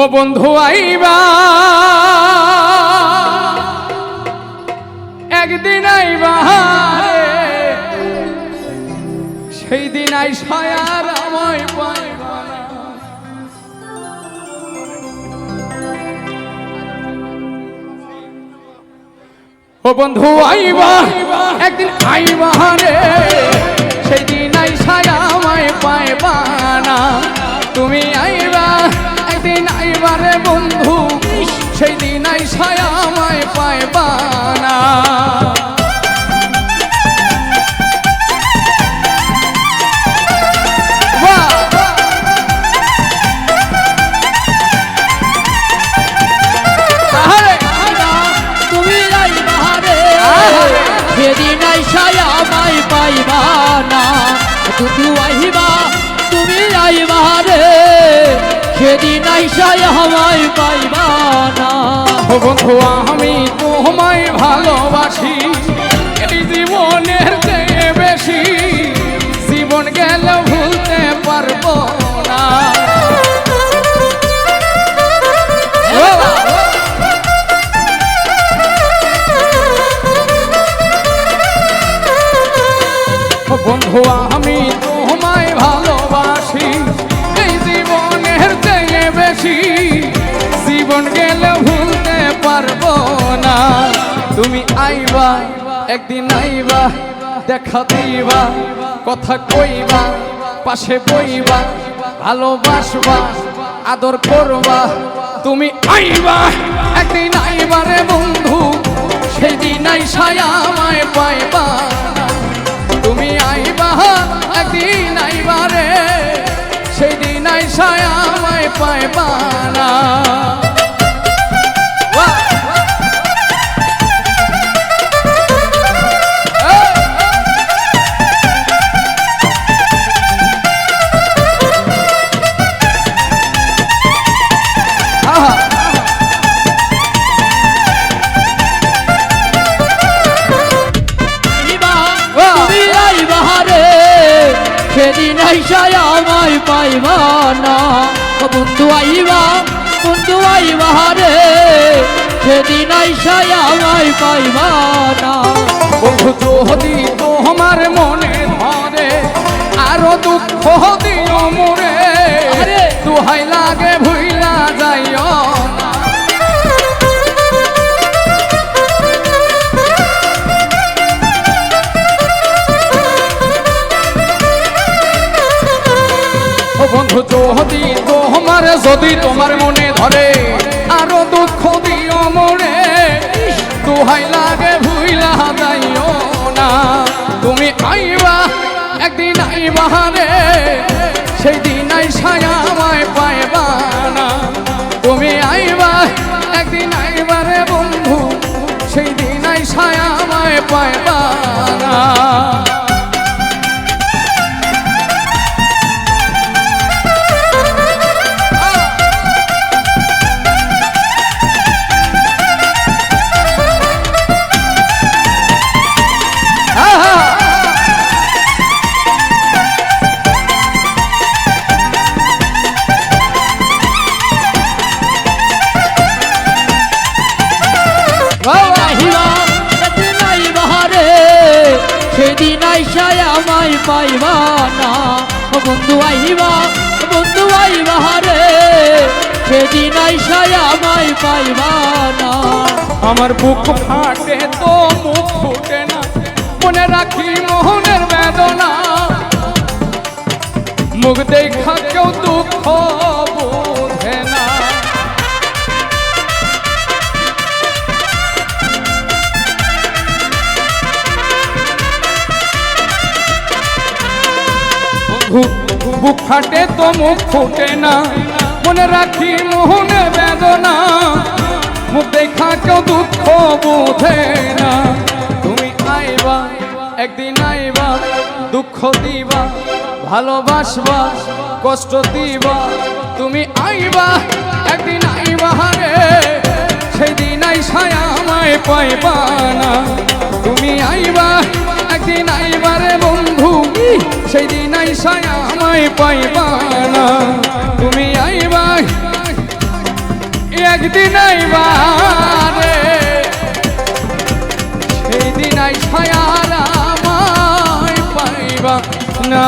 ও বন্ধু আইবা একদিন আইবা সেই দিন আইসায় আর আমায় পাইবা না। ও বন্ধু আইবা একদিন আইবা রে সেই দিন আইসায় আমায় পাইবা না। তুমি আইবা একদিন আইবা রে বন্ধু সেই দিন আইসায় আমায় পাইবা না। সেদিন আইসায় আমায় পাইবা না। তুমি আইবা তুমি আইবা রে সেদিন আইসায় আমায় পাইবা না। ও বন্ধু আমি তোমায় ভালোবাসি এই জীবনের চেয়ে বেশি, জীবন গেল ভুলতে পারবো না। বন্ধু আমি তোমায় ভালোবাসি এই জীবনের চেয়ে বেশি, জীবন গেলে ভুলতে পারবো না। তুমি আইবা একদিন আইবা দেখা দিবা কথা কইবা পাশে বইবা ভালোবাসবা আদর করবা। তুমি আইবা একদিন আইবা রে বন্ধু সেই দিন আইসায় আমায় পাইবা না। তুমি আইবা একদিন আইবা রে সেই দিন আইসায় আমায় পাইবা না। সেদিন আইসায় আমায় পাইবা না। বন্ধু আইবা রে সেদিন আইসায় আমায় পাইবা না। বন্ধু যদি তোমার মনে ধরে আরো দুঃখ দিও মোরে, দুহাই লাগে ভুইলা যাইও না। বন্ধু যদি তোমার মনে ধরে আরো দুঃখ দিও মোরে, দুহাই লাগে ভুইলা যাইও না। তুমি আইবা একদিন আইবা রে সেই দিন আইসায় আমায় পাইবা না। তুমি আইবা একদিন আইবা রে বন্ধু সেই দিন আইসায় আমায় পাইবা না। সেদিন আইসায় আমায় পাইবা না। বন্ধু আইবা রে সেদিন আইসায় আমায় পাইবা না। আমার বুক ফাটে তো মুখ ফুটে না, মনে রাখি মোহনের বেদনা। মুখ দেখা কেউ দুঃখ বোঝে না। বুক ফাটে তো মুখ ফুটে না, মনে রাখি মোহনের বেদনা। মুখ দেখা কেউ দুঃখ বোঝে না। তুমি আইবা একদিন আইবা দুঃখ দিবা ভালোবাসবা কষ্ট দিবা। তুমি আইবা একদিন আইবা রে সেই দিন আইসায় আমায় পাইবা না। তুমি আইবা একদিন আইবা রে বন্ধু সেই দিন আইসায় আমায় পাইবা না। তুমি আইবা একদিন আইবা রে সেই দিন আইসা আর আমায় পাইবা না